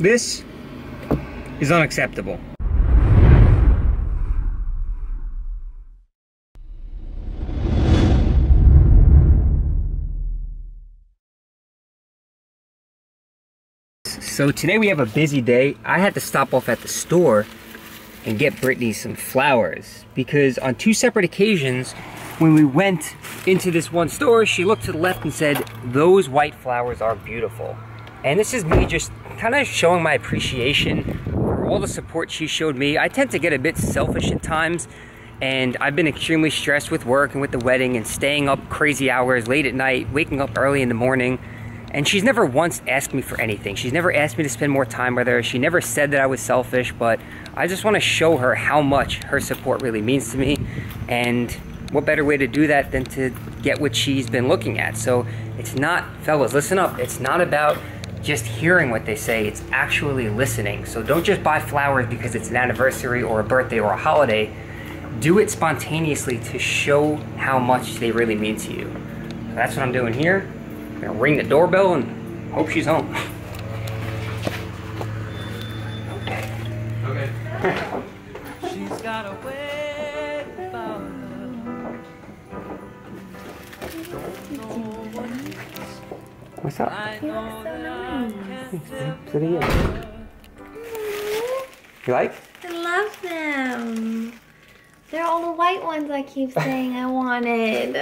This is unacceptable. So today we have a busy day. I had to stop off at the store and get Brittany some flowers because on 2 separate occasions when we went into this one store, she looked to the left and said, "Those white flowers are beautiful." And this is me just kind of showing my appreciation for all the support she showed me. I tend to get a bit selfish at times, and I've been extremely stressed with work and with the wedding and staying up crazy hours late at night, waking up early in the morning. And she's never once asked me for anything. She's never asked me to spend more time with her. She never said that I was selfish, but I just want to show her how much her support really means to me. And what better way to do that than to get what she's been looking at. So it's not, fellas, listen up. It's not about just hearing what they say. It's actually listening. So don't just buy flowers because it's an anniversary or a birthday or a holiday. Do it spontaneously to show how much they really mean to you. So that's what I'm doing here. I'm gonna ring the doorbell and hope she's home. Okay. She's got a way about her. What's up? I know that I can't Sit here. You like? I love them. They're all the white ones I keep saying I wanted.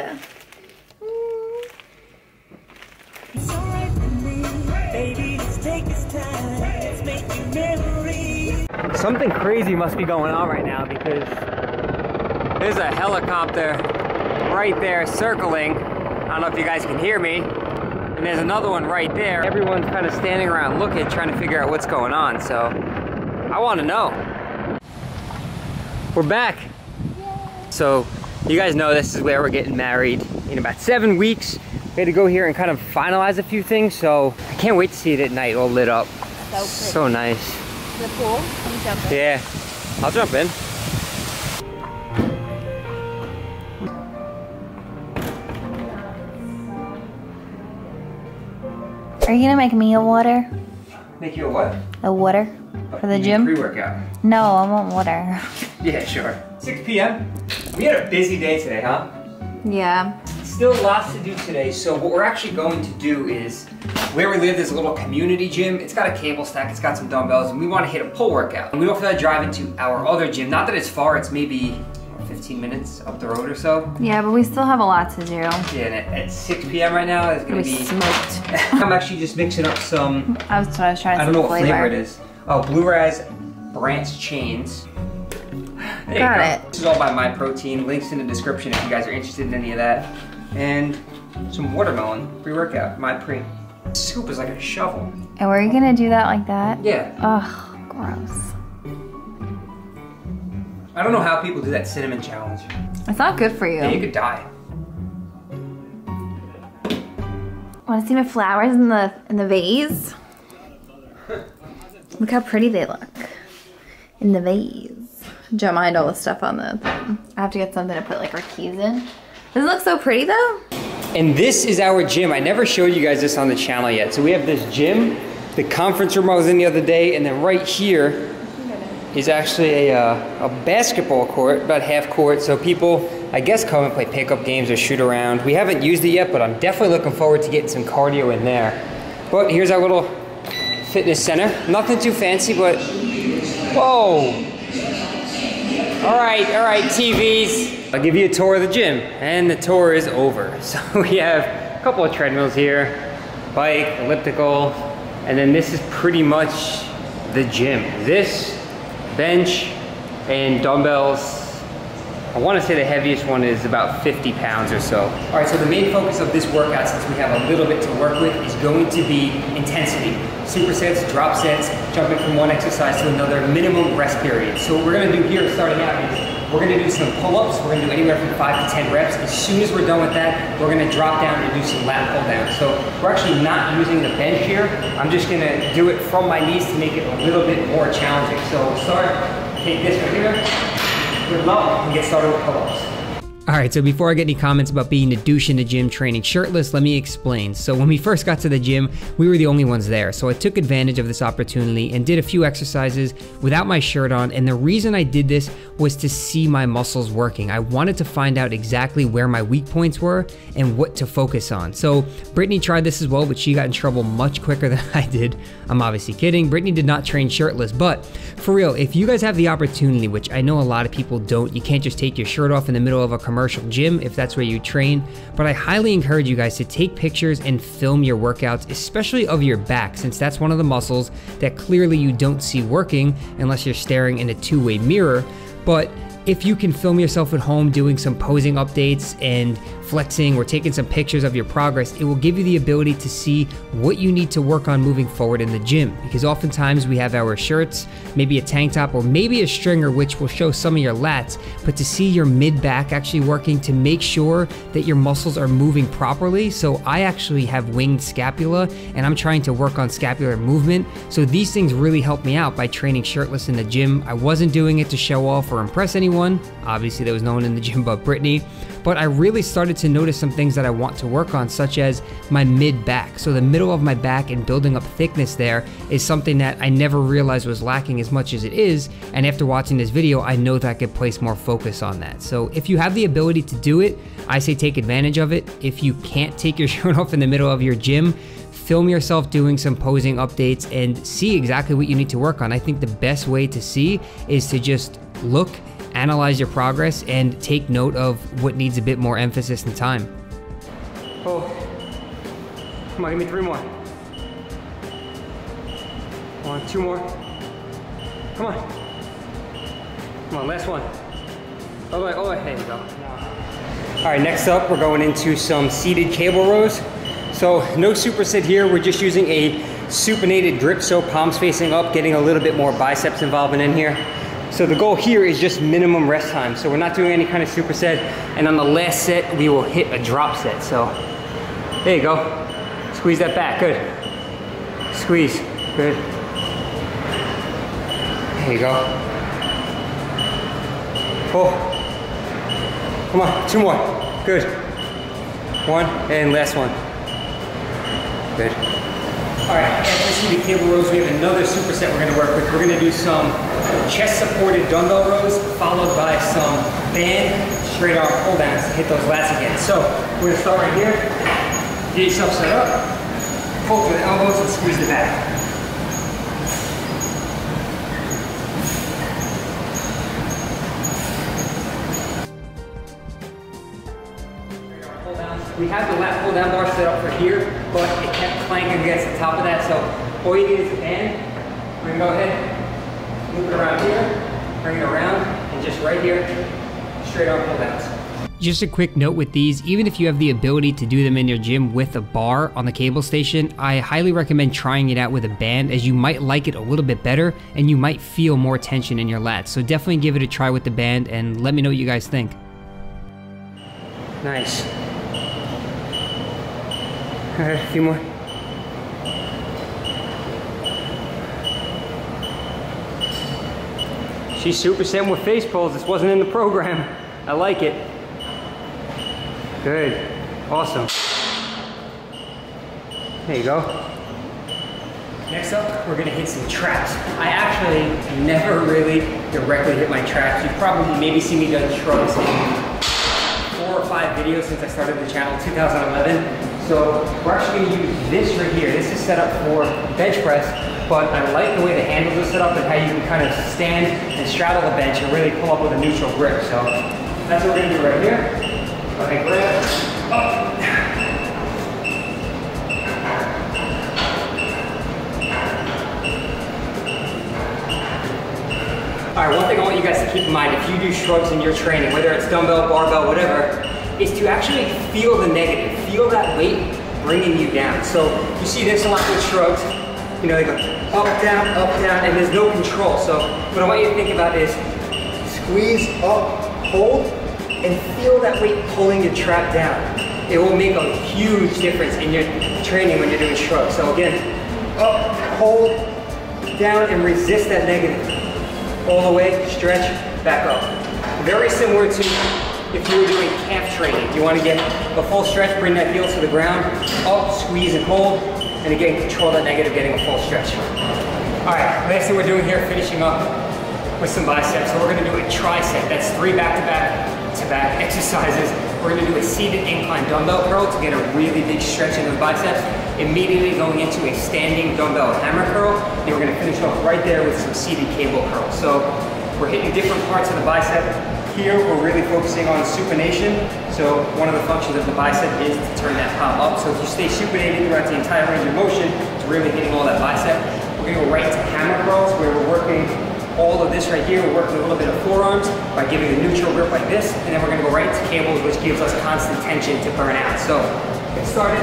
It's alright with me. Baby, let's take this time. Let's make new memories. Something crazy must be going on right now because there's a helicopter right there circling. I don't know if you guys can hear me. And there's another one right there. Everyone's kind of standing around looking, trying to figure out what's going on. So I want to know. We're back. So you guys know this is where we're getting married in about 7 weeks. We had to go here and kind of finalize a few things. So I can't wait to see it at night all lit up. So nice. The pool? Can you jump in? Yeah, I'll jump in. Are you gonna make me a water? Make you a what? A water for the gym? Pre-workout. No, I want water. Yeah, sure. 6 p.m. We had a busy day today, huh? Yeah. Still lots to do today, so what we're actually going to do is, where we live, there's a little community gym. It's got a cable stack, it's got some dumbbells, and we want to hit a pull workout. And we don't feel like driving to our other gym. Not that it's far, it's maybe 15 minutes up the road or so. Yeah, but we still have a lot to do. Yeah, and at 6 p.m. right now, it's gonna be smoked. I'm actually just mixing up some, I was trying to say I don't know what flavor it is. Oh, Blue Raz Branch Chains. There you go. It. This is all by My Protein. Links in the description if you guys are interested in any of that. And some watermelon pre-workout, My Pre. Scoop is like a shovel. And were you gonna do that like that? Yeah. Ugh, gross. I don't know how people do that cinnamon challenge. It's not good for you. Yeah, you could die. Want to see my flowers in the vase? Look how pretty they look in the vase. Don't mind all the stuff on the thing. I have to get something to put like our keys in. Does it look so pretty though? And this is our gym. I never showed you guys this on the channel yet. So we have this gym, the conference room I was in the other day, and then right here is actually a basketball court, about half court. So people, I guess, come and play pickup games or shoot around. We haven't used it yet, but I'm definitely looking forward to getting some cardio in there. But here's our little fitness center. Nothing too fancy, but whoa. All right, TVs. I'll give you a tour of the gym, and the tour is over. So we have a couple of treadmills here, bike, elliptical, and then this is pretty much the gym. This, bench, and dumbbells. I want to say the heaviest one is about 50 pounds or so. All right, so the main focus of this workout, since we have a little bit to work with, is going to be intensity. Supersets, drop sets, jumping from one exercise to another, minimum rest period. So what we're gonna do here starting out is we're gonna do some pull-ups. We're gonna do anywhere from 5 to 10 reps. As soon as we're done with that, we're gonna drop down and do some lat pull down. So we're actually not using the bench here. I'm just gonna do it from my knees to make it a little bit more challenging. So we'll start, take this right here, good luck, and get started with pull-ups. All right, so before I get any comments about being a douche in the gym training shirtless, let me explain. So when we first got to the gym, we were the only ones there. So I took advantage of this opportunity and did a few exercises without my shirt on. And the reason I did this was to see my muscles working. I wanted to find out exactly where my weak points were and what to focus on. So Brittany tried this as well, but she got in trouble much quicker than I did. I'm obviously kidding. Brittany did not train shirtless, but for real, if you guys have the opportunity, which I know a lot of people don't, you can't just take your shirt off in the middle of a commercial gym if that's where you train, but I highly encourage you guys to take pictures and film your workouts, especially of your back, since that's one of the muscles that clearly you don't see working unless you're staring in a two-way mirror. But if you can film yourself at home doing some posing updates and flexing or taking some pictures of your progress, it will give you the ability to see what you need to work on moving forward in the gym. Because oftentimes we have our shirts, maybe a tank top, or maybe a stringer, which will show some of your lats, but to see your mid-back actually working to make sure that your muscles are moving properly. So I actually have winged scapula and I'm trying to work on scapular movement. So these things really help me out by training shirtless in the gym. I wasn't doing it to show off or impress anyone. Obviously there was no one in the gym but Brittany. But I really started to notice some things that I want to work on, such as my mid-back. So the middle of my back and building up thickness there is something that I never realized was lacking as much as it is. And after watching this video, I know that I could place more focus on that. So if you have the ability to do it, I say take advantage of it. If you can't take your shirt off in the middle of your gym, film yourself doing some posing updates and see exactly what you need to work on. I think the best way to see is to just look, analyze your progress, and take note of what needs a bit more emphasis and time. Oh, come on, give me 3 more. 1, 2 more. Come on. Come on, last one. Oh, there you go. All right, next up, we're going into some seated cable rows. So no superset here, we're just using a supinated grip, so palms facing up, getting a little bit more biceps involvement in here. So the goal here is just minimum rest time. So we're not doing any kind of superset. And on the last set, we will hit a drop set. So there you go. Squeeze that back, good. Squeeze, good. There you go. Oh, come on, 2 more, good. 1, and last one, good. All right, after seated cable rows, we have another superset we're gonna work with. We're gonna do some chest supported dumbbell rows, followed by some band straight arm pull downs to hit those lats again. So we're gonna start right here, get yourself set up, pull through the elbows and squeeze the back. We have the lat pull down bar set up for here, but it kept clanking against the top of that, so all you need is a band. We're gonna go ahead, move it around here, bring it around, and just right here, straight arm pull downs. Just a quick note with these, even if you have the ability to do them in your gym with a bar on the cable station, I highly recommend trying it out with a band, as you might like it a little bit better and you might feel more tension in your lats. So definitely give it a try with the band and let me know what you guys think. Nice. All right, a few more. She's supersetting with face pulls. This wasn't in the program. I like it. Good. Awesome. There you go. Next up, we're gonna hit some traps. I actually never really directly hit my traps. You've probably maybe seen me done shrugs in 4 or 5 videos since I started the channel, 2011. So we're actually gonna use this right here. This is set up for bench press, but I like the way the handles are set up and how you can kind of stand and straddle the bench and really pull up with a neutral grip. So that's what we're gonna do right here. Go ahead, grab, up. All right, one thing I want you guys to keep in mind, if you do shrugs in your training, whether it's dumbbell, barbell, whatever, is to actually feel the negative, feel that weight bringing you down. So you see this a lot with shrugs, you know, they go up, down, and there's no control. So what I want you to think about is squeeze up, hold, and feel that weight pulling your trap down. It will make a huge difference in your training when you're doing shrugs. So again, up, hold, down, and resist that negative. All the way, stretch, back up. Very similar to if you were doing calf training. You want to get a full stretch, bring that heel to the ground, up, squeeze and hold, and again, control that negative, getting a full stretch. All right, last thing we're doing here, finishing up with some biceps. So we're gonna do a tricep. That's 3 back-to-back exercises. We're gonna do a seated incline dumbbell curl to get a really big stretch in those biceps. Immediately going into a standing dumbbell hammer curl. And we're gonna finish off right there with some seated cable curls. So we're hitting different parts of the bicep. Here, we're really focusing on supination. So one of the functions of the bicep is to turn that palm up. So if you stay supinated throughout the entire range of motion, it's really hitting all that bicep. We're gonna go right to hammer curls where we're working all of this right here. We're working a little bit of forearms by giving a neutral grip like this. And then we're gonna go right to cables, which gives us constant tension to burn out. So get started.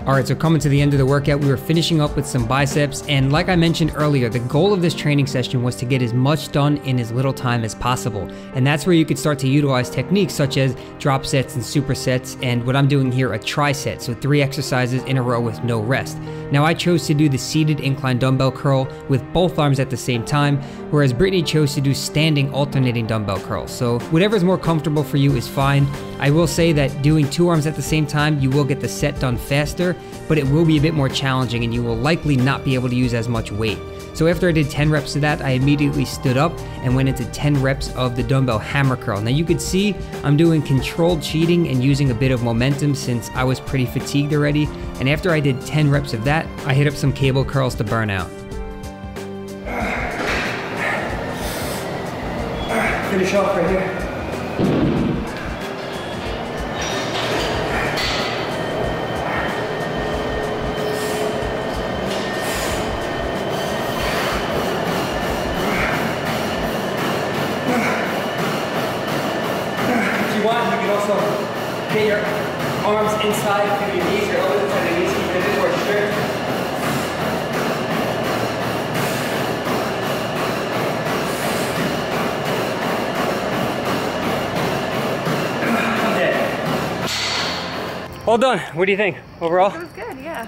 All right, so coming to the end of the workout, we were finishing up with some biceps, and like I mentioned earlier, the goal of this training session was to get as much done in as little time as possible. And that's where you could start to utilize techniques such as drop sets and supersets, and what I'm doing here, a tri-set, so 3 exercises in a row with no rest. Now I chose to do the seated incline dumbbell curl with both arms at the same time, whereas Brittany chose to do standing alternating dumbbell curls. So whatever's more comfortable for you is fine. I will say that doing 2 arms at the same time, you will get the set done faster, but it will be a bit more challenging and you will likely not be able to use as much weight. So after I did 10 reps of that, I immediately stood up and went into 10 reps of the dumbbell hammer curl. Now you could see I'm doing controlled cheating and using a bit of momentum since I was pretty fatigued already. And after I did 10 reps of that, I hit up some cable curls to burn out. Finish off right here. Get your arms inside through your knees, your elbows inside the knees, keep it a bit more strict. I'm dead. All done. What do you think overall? It was good, yeah.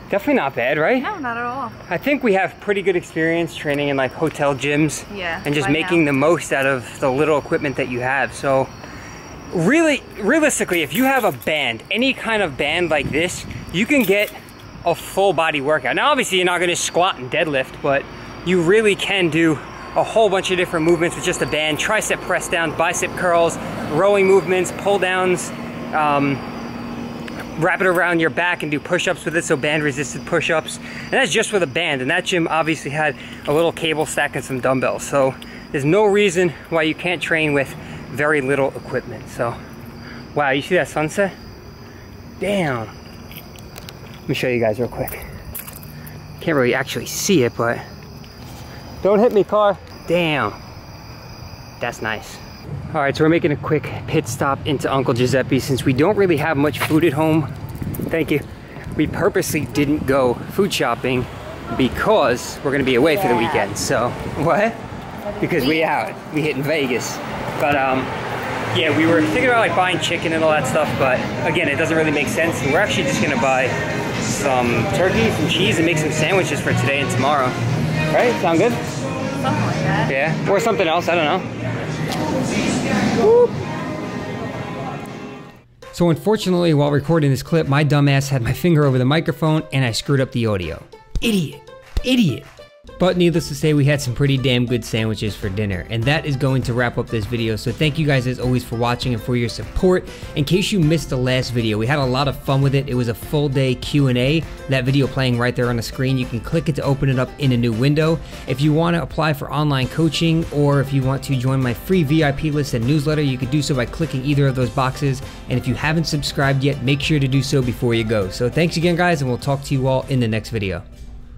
Definitely not bad, right? No, not at all. I think we have pretty good experience training in like hotel gyms. Yeah. And just making the most out of the little equipment that you have. So really, realistically, if you have a band, any kind of band like this, you can get a full body workout. Now, obviously, you're not gonna squat and deadlift, but you really can do a whole bunch of different movements with just a band. Tricep press downs, bicep curls, rowing movements, pull downs, wrap it around your back and do push-ups with it, so band resisted push-ups. And that's just with a band. And that gym obviously had a little cable stack and some dumbbells. So there's no reason why you can't train with very little equipment. So wow, you see that sunset? Damn. Let me show you guys real quick. Can't really actually see it, but don't hit me, car. Damn, that's nice. All right, so we're making a quick pit stop into Uncle Giuseppe since we don't really have much food at home. Thank you. We purposely didn't go food shopping because we're gonna be away for the weekend. So what? Because we hit in Vegas. But yeah, we were thinking about like buying chicken and all that stuff, but again, it doesn't really make sense. So we're actually just gonna buy some turkey, some cheese, and make some sandwiches for today and tomorrow. Right? Sound good? Something like that. Yeah, or something else, I don't know. Whoop. So unfortunately, while recording this clip, my dumbass had my finger over the microphone and I screwed up the audio. Idiot, idiot. But needless to say, we had some pretty damn good sandwiches for dinner, and that is going to wrap up this video. So thank you guys as always for watching and for your support. In case you missed the last video, we had a lot of fun with it. It was a full day Q&A, that video playing right there on the screen. You can click it to open it up in a new window. If you want to apply for online coaching, or if you want to join my free VIP list and newsletter, you can do so by clicking either of those boxes. And if you haven't subscribed yet, make sure to do so before you go. So thanks again, guys, and we'll talk to you all in the next video.